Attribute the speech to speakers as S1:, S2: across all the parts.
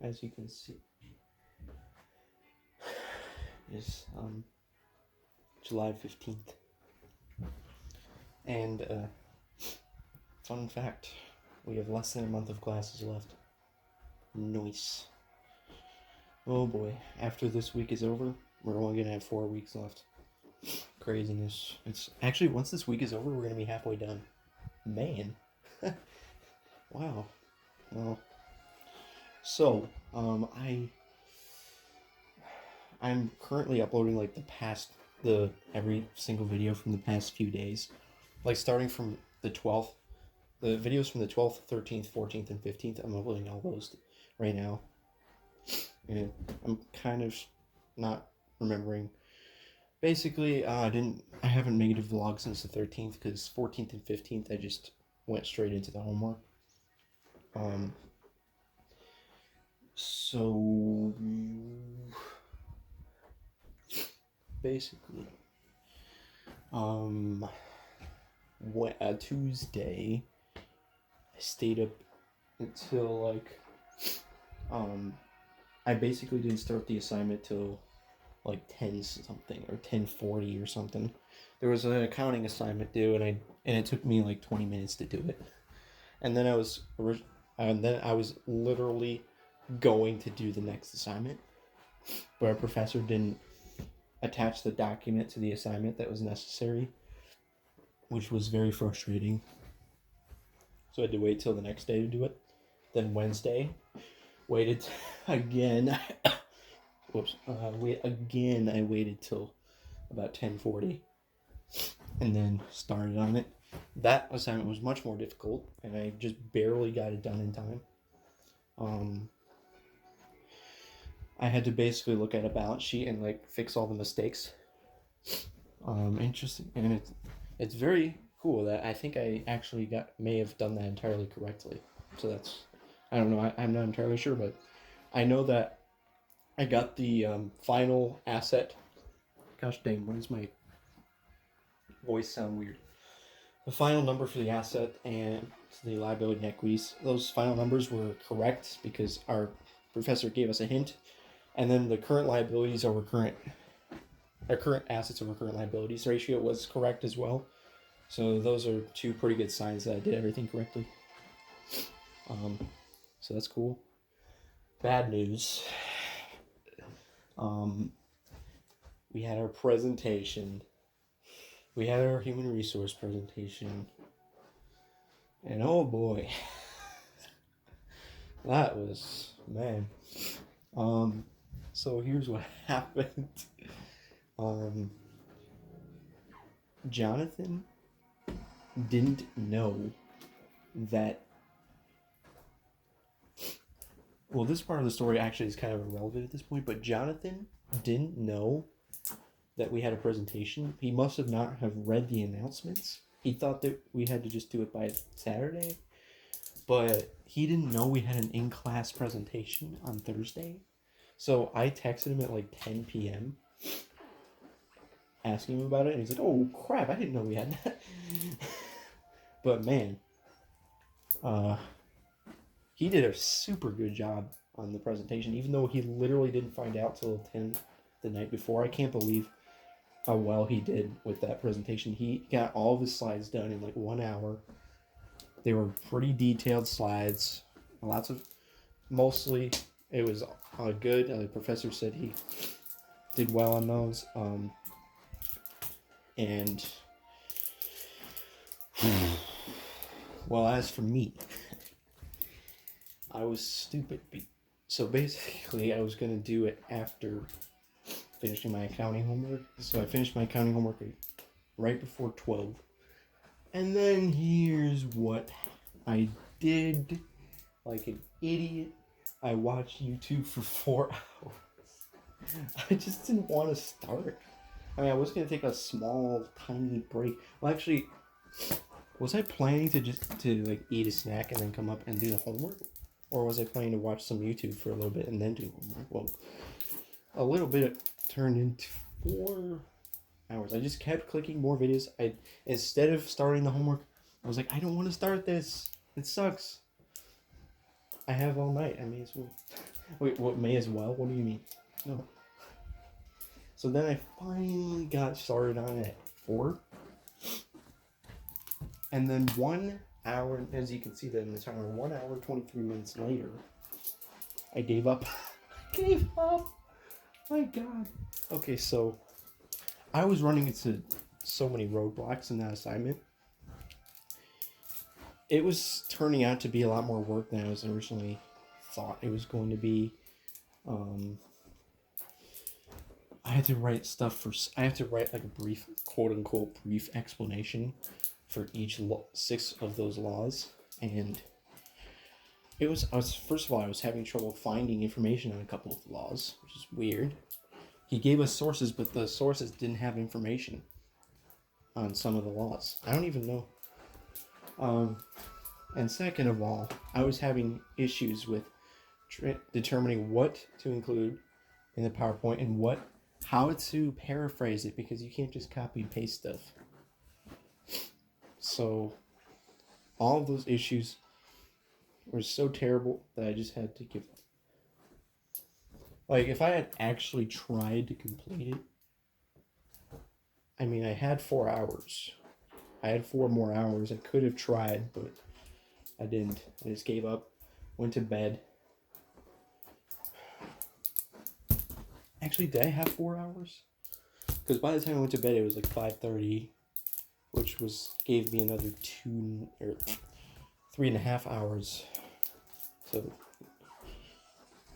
S1: as you can see, is July 15th. And fun fact, we have less than a month of classes left. Nice. Oh boy, after this week is over, we're only going to have 4 weeks left. Craziness. It's actually, once this week is over, we're going to be halfway done. Man. Wow. Well, so, I'm currently uploading like the every single video from the past few days. Like starting from the 12th, the videos from the 12th, 13th, 14th, and 15th, I'm uploading all those right now. And I'm kind of not remembering. Basically, I haven't made a vlog since the 13th because 14th and 15th I just went straight into the homework. So basically, Tuesday, I stayed up until like, I basically didn't start the assignment till like 10 something or 10:40 or something. There was an accounting assignment due, and it took me like 20 minutes to do it. And then I was literally going to do the next assignment, but our professor didn't attach the document to the assignment that was necessary, which was very frustrating. So I had to wait till the next day to do it. Then Wednesday, waited again. Whoops. I waited till about 10:40, and then started on it. That assignment was much more difficult, and I just barely got it done in time. I had to basically look at a balance sheet and like fix all the mistakes. Interesting, and it's very cool that I think I actually may have done that entirely correctly. So that's, I don't know, I'm not entirely sure, but I know that I got the final asset. Gosh dang, why does my voice sound weird? The final number for the asset and the liability and equities, those final numbers were correct because our professor gave us a hint. And then the current liabilities over current assets over current liabilities ratio was correct as well. So those are two pretty good signs that I did everything correctly. So that's cool. Bad news. We had our presentation. We had our human resource presentation. And oh boy. That was, man. So here's what happened. Jonathan didn't know that. Well, this part of the story actually is kind of irrelevant at this point, but Jonathan didn't know that we had a presentation. He must have not have read the announcements. He thought that we had to just do it by Saturday, but he didn't know we had an in-class presentation on Thursday. So I texted him at like 10 p.m. asking him about it, and he's like, "Oh crap, I didn't know we had that." But man, he did a super good job on the presentation, even though he literally didn't find out till 10 the night before. I can't believe how well he did with that presentation. He got all of his slides done in like 1 hour. They were pretty detailed slides. Mostly it was good. The professor said he did well on those. And well, as for me, I was stupid. So basically, I was going to do it after finishing my accounting homework. So I finished my accounting homework right before 12. And then here's what I did. Like an idiot, I watched YouTube for 4 hours. I just didn't want to start. I mean, I was going to take a small, tiny break. Well, actually, was I planning to like eat a snack and then come up and do the homework? Or was I planning to watch some YouTube for a little bit and then do homework? Well, a little bit turned into 4 hours. I just kept clicking more videos. Instead of starting the homework, I was like, I don't want to start this. It sucks. I have all night. I may as well. Wait, what, may as well? What do you mean? No. So then I finally got started on it at 4. And then 1 hour, as you can see that in the timer, 1 hour, 23 minutes later, I gave up. I gave up. My God. Okay, so I was running into so many roadblocks in that assignment. It was turning out to be a lot more work than I was originally thought it was going to be. I had to write I have to write like a brief, quote unquote, brief explanation for each 6 of those laws, and first of all, I was having trouble finding information on a couple of laws, which is weird. He gave us sources, but the sources didn't have information on some of the laws. I don't even know. And second of all, I was having issues with determining what to include in the PowerPoint and how to paraphrase it, because you can't just copy and paste stuff. So all of those issues were so terrible that I just had to give up. Like, if I had actually tried to complete it, I mean, I had 4 hours. I had 4 more hours. I could have tried, but I didn't. I just gave up, went to bed. Actually, did I have 4 hours? Because by the time I went to bed, it was like 5:30, which gave me another 3.5 hours. So,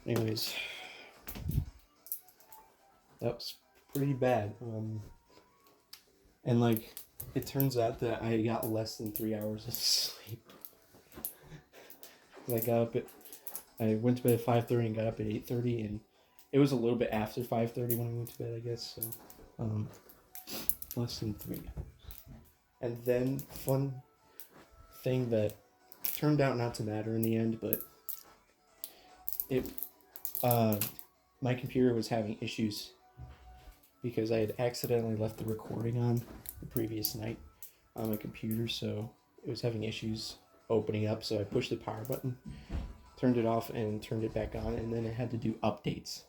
S1: anyways, that was pretty bad. And like, it turns out that I got less than 3 hours of sleep. I went to bed at 5:30 and got up at 8:30, and it was a little bit after 5:30 when I went to bed, I guess. So, less than 3 hours. And then, fun thing that turned out not to matter in the end, but my computer was having issues because I had accidentally left the recording on the previous night on my computer, so it was having issues opening up. So I pushed the power button, turned it off, and turned it back on, and then I had to do updates.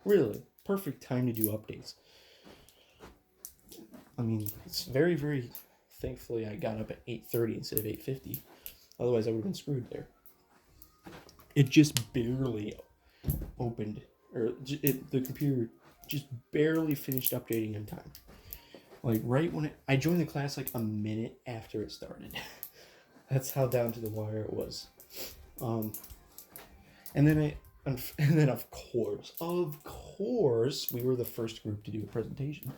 S1: Really, perfect time to do updates. I mean, it's very, very thankfully I got up at 8:30 instead of 8:50. Otherwise, I would have been screwed there. It just barely opened, the computer just barely finished updating in time. Like, right when I joined the class like a minute after it started. That's how down to the wire it was. And then of course, we were the first group to do a presentation.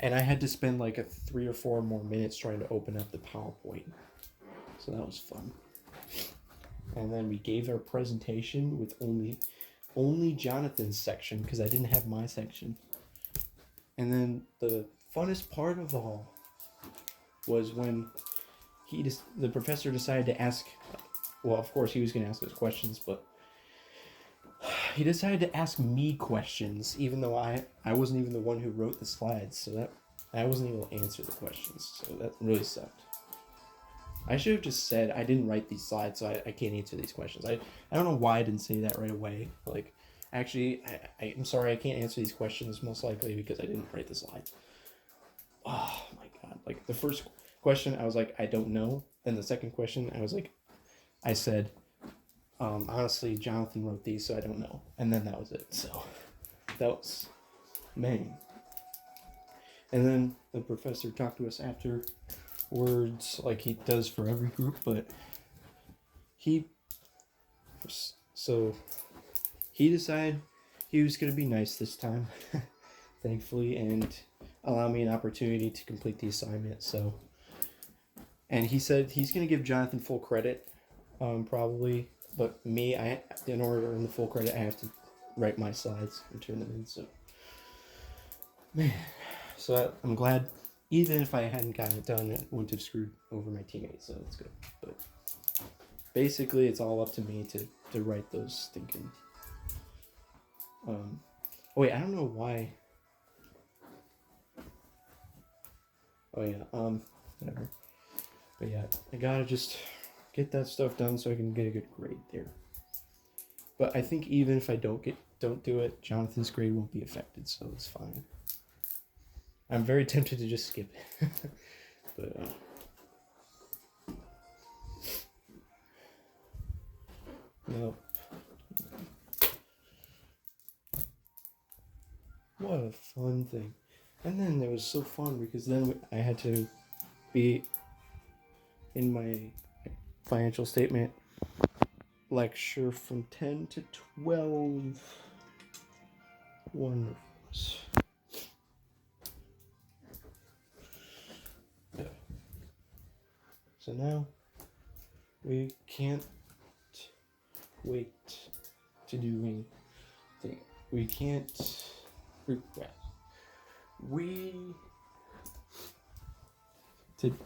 S1: And I had to spend like 3 or 4 more minutes trying to open up the PowerPoint. So that was fun. And then we gave our presentation with only Jonathan's section, because I didn't have my section. And then the funnest part of all was when the professor decided to ask, well, of course he was going to ask us questions, but he decided to ask me questions, even though I wasn't even the one who wrote the slides, so that I wasn't able to answer the questions, so that really sucked. I should have just said I didn't write these slides, so I can't answer these questions. I don't know why I didn't say that right away. Like, actually, I'm sorry, I can't answer these questions, most likely because I didn't write the slides. Oh my God. Like, the first question, I was like, I don't know. Then the second question, I said, honestly, Jonathan wrote these, so I don't know. And then that was it. So, that was, man. And then the professor talked to us afterwards, like he does for every group, but he decided he was going to be nice this time, thankfully, and allow me an opportunity to complete the assignment. So, and he said he's going to give Jonathan full credit, probably, but me, in order to earn the full credit, I have to write my slides and turn them in. So, man, so I'm glad. Even if I hadn't gotten it done, it wouldn't have screwed over my teammates, so that's good. But basically, it's all up to me to write those stinking. Oh wait, I don't know why. Oh yeah, whatever. But yeah, I gotta just get that stuff done so I can get a good grade there. But I think even if I don't do it, Jonathan's grade won't be affected, so it's fine. I'm very tempted to just skip it. But nope. What a fun thing. And then it was so fun because then I had to be in my financial statement lecture from 10 to 12. Wonderful. Yeah. So now we can't wait to do anything. We can't regret.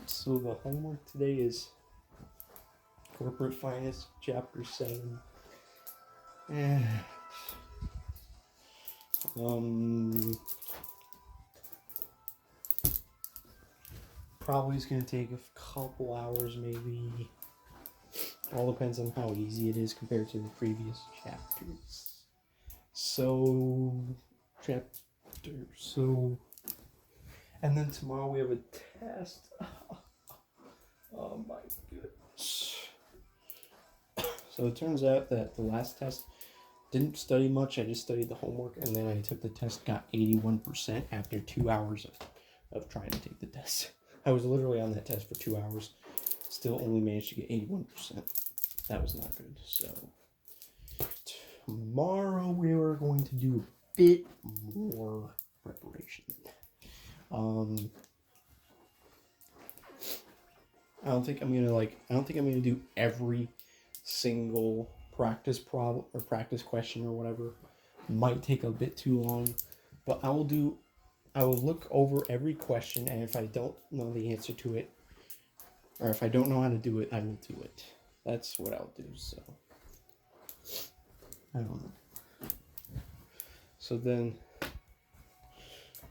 S1: So the homework today is Corporate Finance, Chapter 7. And probably it's gonna take a couple hours, maybe. All depends on how easy it is compared to the previous chapters. And then tomorrow we have a test. Oh my goodness. So it turns out that the last test didn't study much. I just studied the homework, and then I took the test, got 81% after 2 hours of trying to take the test. I was literally on that test for 2 hours. Still only managed to get 81%. That was not good. So tomorrow we are going to do a bit more preparation. I don't think I'm gonna do every single practice problem or practice question or whatever. Might take a bit too long, but I will look over every question, and if I don't know the answer to it, or if I don't know how to do it, I will do it. That's what I'll do. So I don't know. So then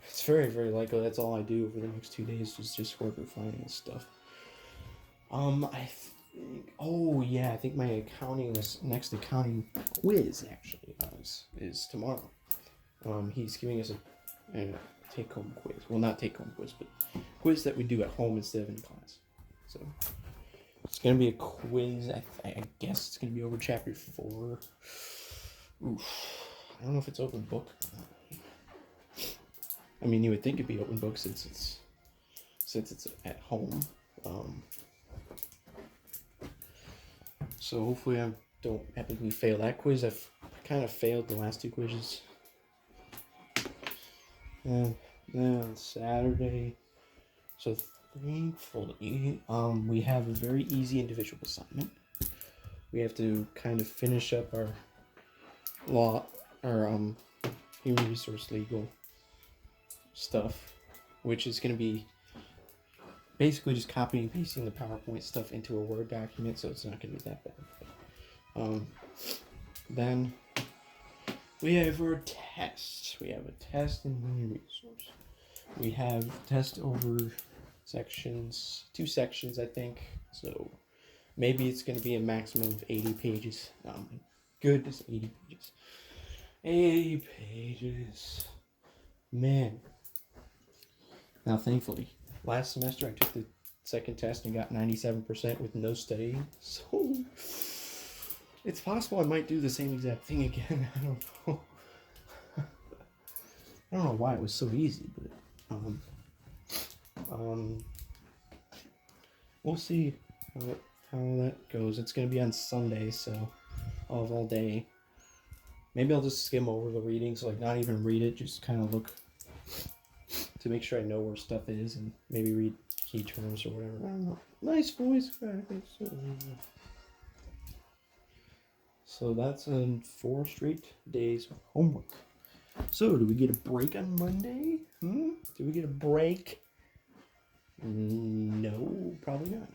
S1: it's very, very likely that's all I do over the next 2 days is just corporate finance stuff. I think my next accounting quiz actually is tomorrow. He's giving us a take-home quiz. Well, not take-home quiz, but quiz that we do at home instead of in class. So it's gonna be a quiz. I guess it's gonna be over chapter 4. Oof. I don't know if it's open book or not. I mean, you would think it'd be open book since it's at home. So hopefully I don't epically fail that quiz. I've kind of failed the last 2 quizzes. And then on Saturday, so thankfully, we have a very easy individual assignment. We have to kind of finish up our human resource legal stuff, which is going to be basically just copying and pasting the PowerPoint stuff into a Word document, so it's not going to be that bad. Then we have our test. We have a test in human resource. We have test over 2 sections, I think. So maybe it's going to be a maximum of 80 pages. Oh my goodness, 80 pages. 80 pages. Man. Now, thankfully, last semester I took the second test and got 97% with no studying. So it's possible I might do the same exact thing again. I don't know. I don't know why it was so easy, but we'll see how that goes. It's gonna be on Sunday, so I'll have all day. Maybe I'll just skim over the readings, like not even read it, just kind of look to make sure I know where stuff is, and maybe read key terms or whatever. I don't know. Nice voice practice. So that's 4 straight days of homework. So, do we get a break on Monday? Do we get a break? No, probably not.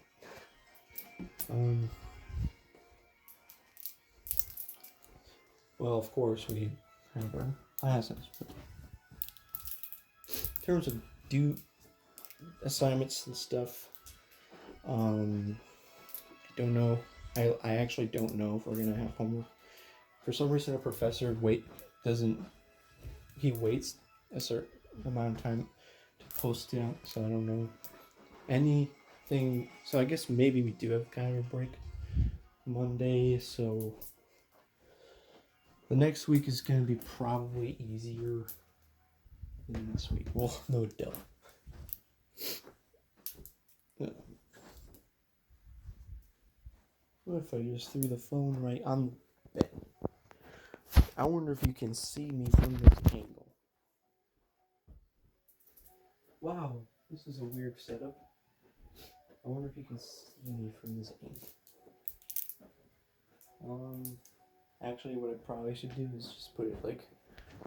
S1: Well, of course, we have our classes. But in terms of due assignments and stuff, I don't know. I actually don't know if we're going to have homework For some reason, a professor he waits a certain amount of time to post it out, so I don't know anything. So I guess maybe we do have kind of a break Monday, so the next week is going to be probably easier than this week. Well, no doubt. What if I just threw the phone right on the bed? I wonder if you can see me from this angle. Wow, this is a weird setup. I wonder if you can see me from this angle. Actually, what I probably should do is just put it like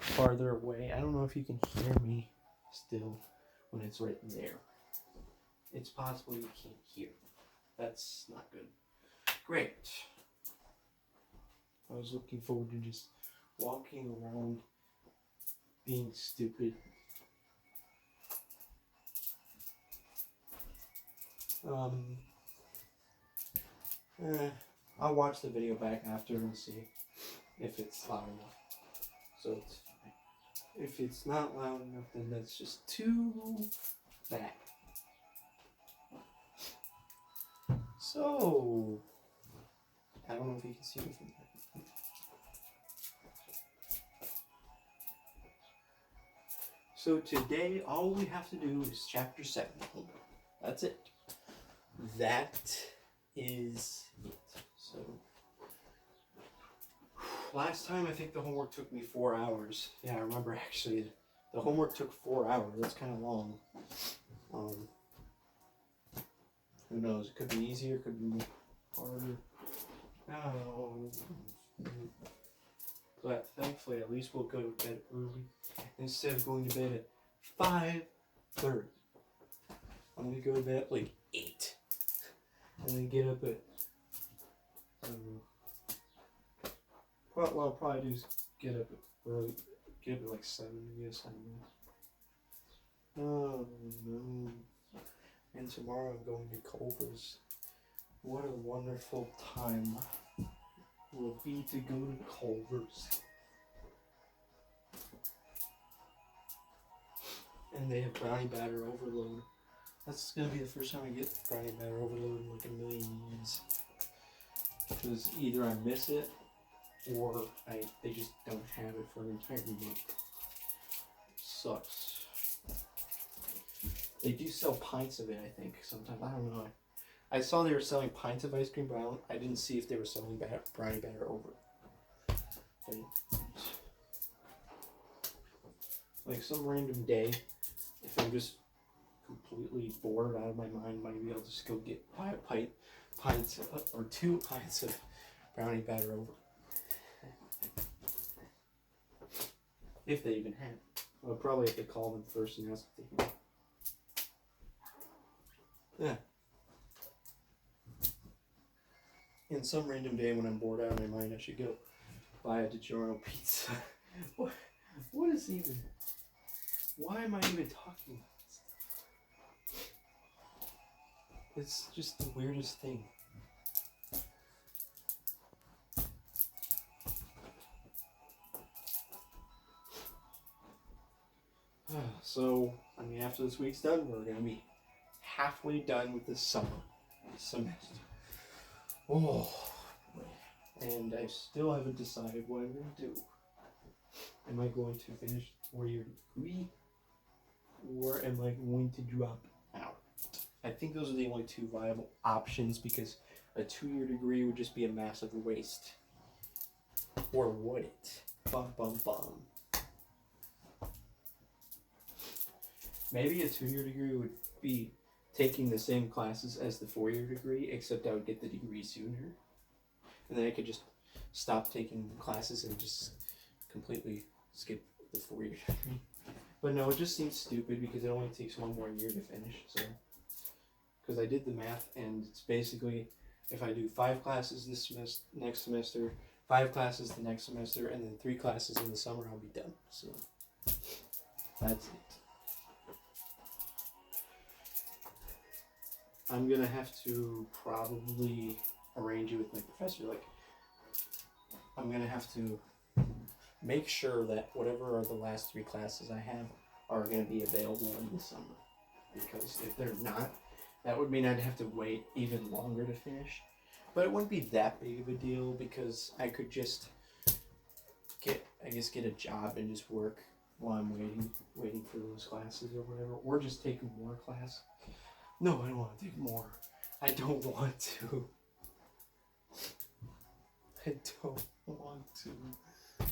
S1: farther away. I don't know if you can hear me still when it's right there. It's possible you can't hear. That's not good. Great. I was looking forward to just walking around being stupid. I'll watch the video back after and see if it's loud enough. So it's fine. If it's not loud enough, then that's just too bad. So, I don't know if you can see me from there. So today, all we have to do is chapter 7. That's it. That is it. So, last time I think the homework took me 4 hours. Yeah, I remember actually. The homework took 4 hours. That's kind of long. Who knows? It could be easier, it could be harder. But thankfully, at least we'll go to bed early instead of going to bed at 5:30. I'm gonna go to bed at like 8, and then get up at. What I'll probably do is get up early. Get up at like 7, I guess. I don't know. Oh no. And tomorrow I'm going to Culver's. What a wonderful time it will be to go to Culver's. And they have brownie batter overload. That's going to be the first time I get brownie batter overload in like a million years. Because either I miss it or they just don't have it for an entire month. Sucks. They do sell pints of it, I think, sometimes. I don't know. I saw they were selling pints of ice cream, but I didn't see if they were selling brownie batter over. Like some random day, if I'm just completely bored out of my mind, maybe I'll just go get pints or 2 pints of brownie batter over. If they even have it. I'll probably have to call them first and ask if they have it. Yeah. In some random day when I'm bored out of my mind, I should go buy a DiGiorno pizza. What is even... Why am I even talking about this stuff? It's just the weirdest thing. So, I mean, after this week's done, we're going to be halfway done with this semester. Oh, and I still haven't decided what I'm going to do. Am I going to finish a 4-year degree, or am I going to drop out? I think those are the only 2 viable options, because a 2-year degree would just be a massive waste. Or would it? Bum bum bum. Maybe a 2-year degree would be taking the same classes as the 4-year degree, except I would get the degree sooner. And then I could just stop taking classes and just completely skip the 4-year degree. But no, it just seems stupid because it only takes 1 more year to finish. So, because I did the math, and it's basically if I do 5 classes this next semester, 5 classes the next semester, and then 3 classes in the summer, I'll be done. So that's it. I'm gonna have to probably arrange it with my professor. Like, I'm gonna have to make sure that whatever are the last 3 classes I have are gonna be available in the summer. Because if they're not, that would mean I'd have to wait even longer to finish. But it wouldn't be that big of a deal because I could just get a job and just work while I'm waiting for those classes or whatever, or just take more class. No, I don't want to take more. I don't want to. I don't want to.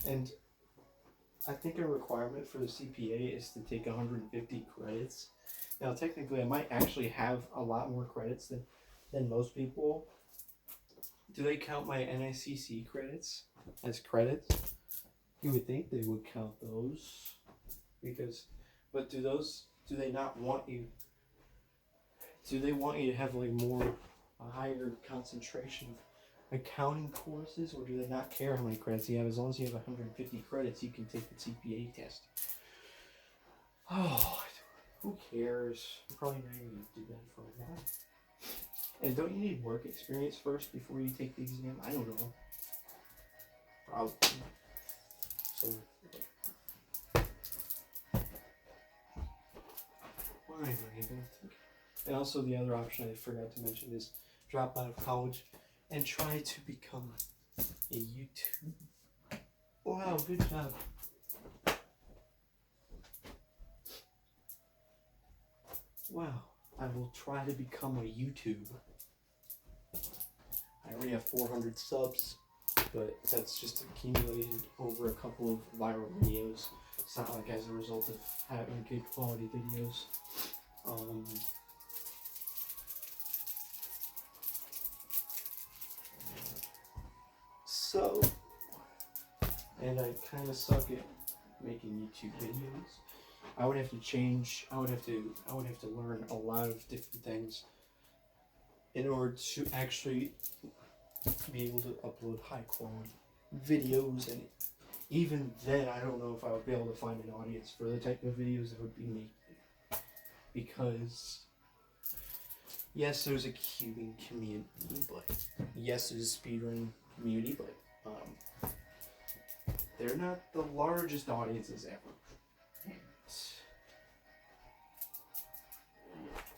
S1: And I think a requirement for the CPA is to take 150 credits. Now, technically, I might actually have a lot more credits than most people. Do they count my NICC credits as credits? You would think they would count those. But do they not want you? Do they want you to have like a higher concentration of accounting courses, or do they not care how many credits you have? As long as you have 150 credits, you can take the CPA test. Oh, who cares? I'm probably not even going to do that for a while. And don't you need work experience first before you take the exam? I don't know. Probably. So, why am I even thinking? And also the other option I forgot to mention is drop out of college and try to become a YouTuber. Wow, good job. Wow, I will try to become a YouTuber. I already have 400 subs, but that's just accumulated over a couple of viral videos. It's not like as a result of having good quality videos. And I kind of suck at making YouTube videos. I would have to learn a lot of different things in order to actually be able to upload high quality videos, and even then I don't know if I would be able to find an audience for the type of videos that would be making, because yes, there's a cubing community, but yes, there's a speedrunning community, but they're not the largest audiences ever.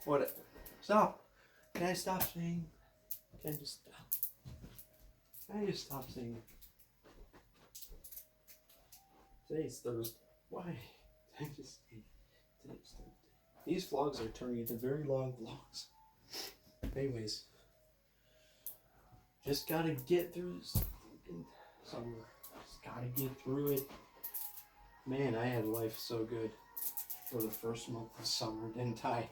S1: What? Stop! Can I stop saying? Can I just stop? Can I just stop saying? Today's Thursday. Why? Did I just say today's Thursday? These vlogs are turning into very long vlogs. Anyways, just gotta get through this fucking summer. Just gotta get through it. Man, I had life so good for the first month of summer, didn't I?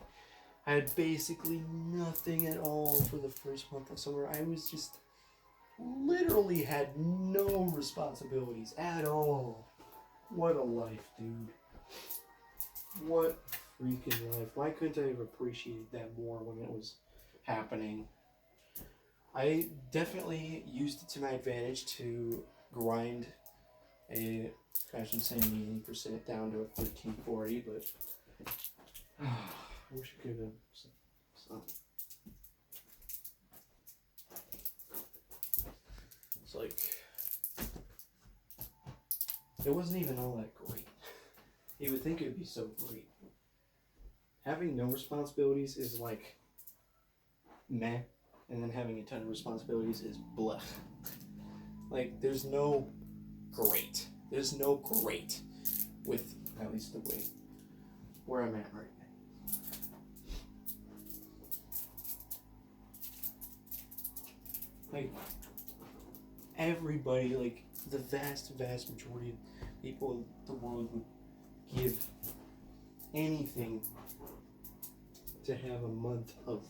S1: I had basically nothing at all for the first month of summer. I was just literally had no responsibilities at all. What a life, dude. What freaking life. Why couldn't I have appreciated that more when it was happening? I definitely used it to my advantage to grind a, I should say, 80% down to a 1340, but I wish I could have some. It's like, it wasn't even all that great. You would think it would be so great. Having no responsibilities is like meh, and then having a ton of responsibilities is blech. Like, there's no great. There's no great with, at least the way where I'm at right now. Like, everybody, like, the vast majority of people in the world would give anything to have a month off.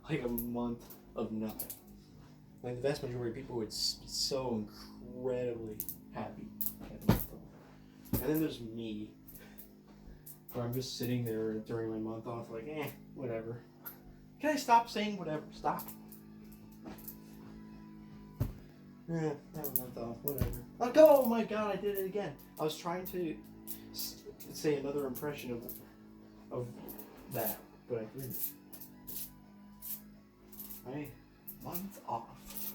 S1: Like, a month of nothing. Like, the vast majority of people would be so incredibly happy to have a month off. And then there's me, where I'm just sitting there during my month off, like, whatever. Can I stop saying whatever? Stop. Have a month off, whatever. Like, oh my god, I did it again. I was trying to say another impression of that, but I didn't. My month off.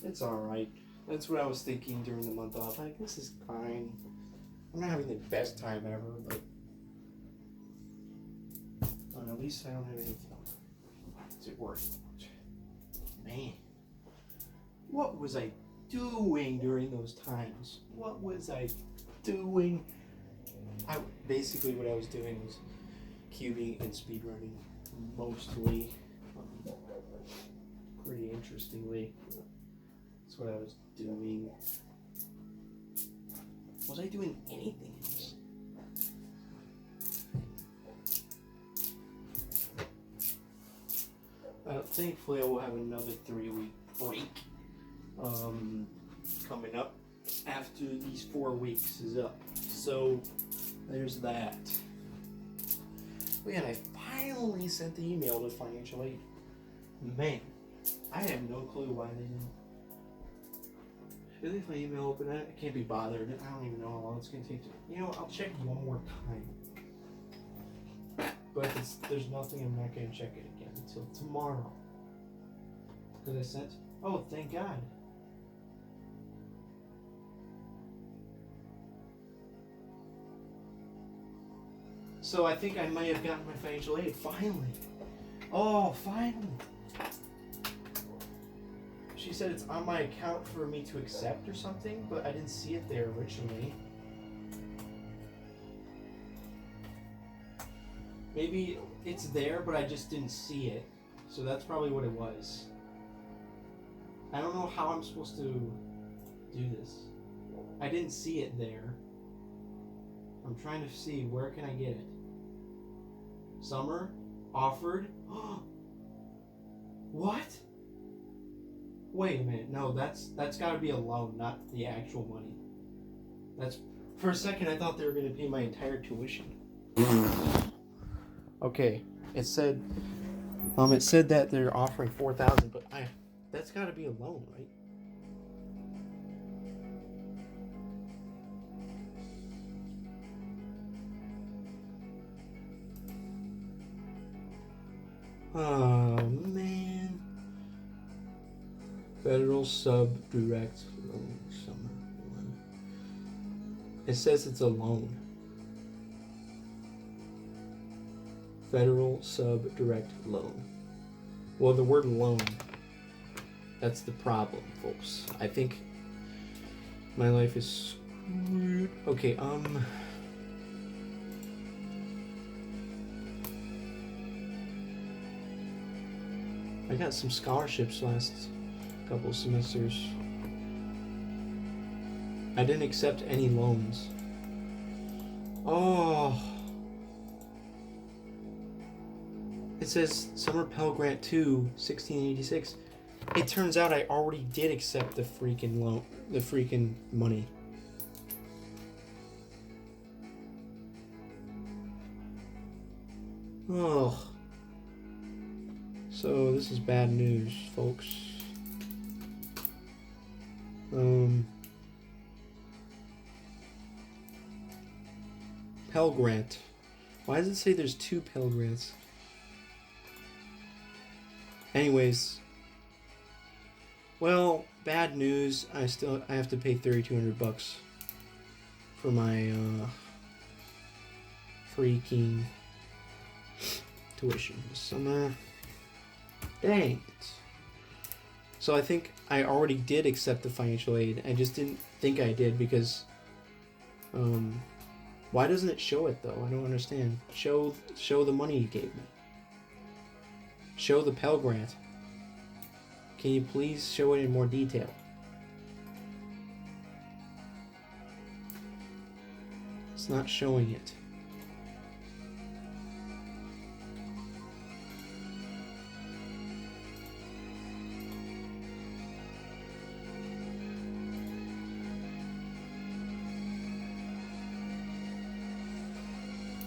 S1: It's alright. That's what I was thinking during the month off. Like, this is fine. I'm not having the best time ever, but at least I don't have anything to worry about. Man, what was I doing during those times? What was I doing? Basically what I was doing was cubing and speedrunning, mostly. Pretty interestingly, that's what I was doing. Was I doing anything else? Thankfully, I will have another 3-week break coming up after these 4 weeks is up. So there's that. But yeah, I finally sent the email to financial aid. Man, I have no clue why they didn't. Should I leave my email open? I can't be bothered. I don't even know how long it's gonna take to. You know, I'll check one more time. But if there's nothing, I'm not gonna check it again until tomorrow. Because I sent. Oh, thank God. So I think I might have gotten my financial aid finally. Oh, finally. She said it's on my account for me to accept or something, but I didn't see it there originally. Maybe it's there, but I just didn't see it. So that's probably what it was. I don't know how I'm supposed to do this. I didn't see it there. I'm trying to see, where can I get it? Summer? Offered? What? Wait a minute, no, that's gotta be a loan, not the actual money. That's, for a second I thought they were gonna pay my entire tuition. Okay, it said that they're offering $4,000, but that's gotta be a loan, right? Oh man. Federal Sub-Direct Loan Summer. It says it's a loan. Federal Sub-Direct Loan. Well, the word loan, that's the problem, folks. I think my life is screwed. Okay, I got some scholarships last couple semesters. I didn't accept any loans. Oh. It says Summer Pell Grant 2, 1686. It turns out I already did accept the freaking loan, the freaking money. Oh. So this is bad news, folks. Pell Grant. Why does it say there's 2 Pell Grants? Anyways. Well, bad news. I have to pay $3,200 for my freaking tuition this summer. Dang it. So I think I already did accept the financial aid. I just didn't think I did because why doesn't it show it though? I don't understand. Show the money you gave me. Show the Pell Grant. Can you please show it in more detail? It's not showing it.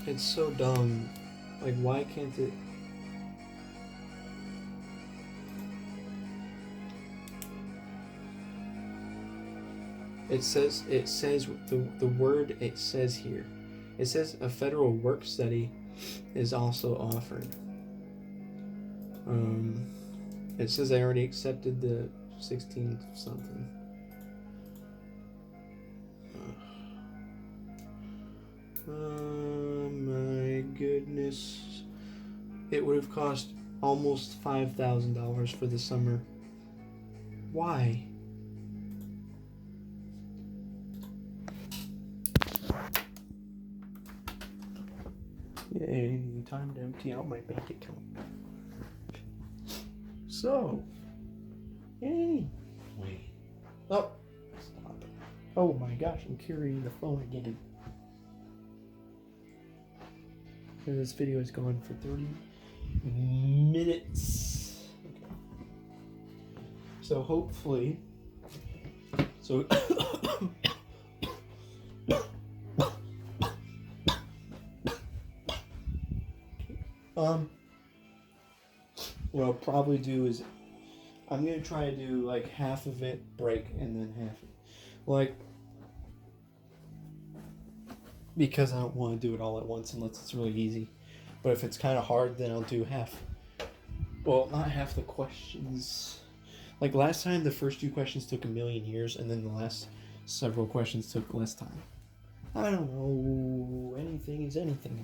S1: It's so dumb. Like, why can't it... It says the word it says here. It says a federal work study is also offered. It says I already accepted the 16 something. My goodness. It would have cost almost $5,000 for the summer. Why? Yay, time to empty out my bank account. So, yay. Wait. Oh, stop. Oh my gosh, I'm carrying the phone again. And this video is gone for 30 minutes. Okay. So hopefully, what I'll probably do is I'm gonna try to do like half of it break and then half like, because I don't want to do it all at once unless it's really easy. But if it's kind of hard, then I'll do half. Well, not half the questions. Like last time, the first 2 questions took 1,000,000 years, and then the last several questions took less time. I don't know. Anything is anything.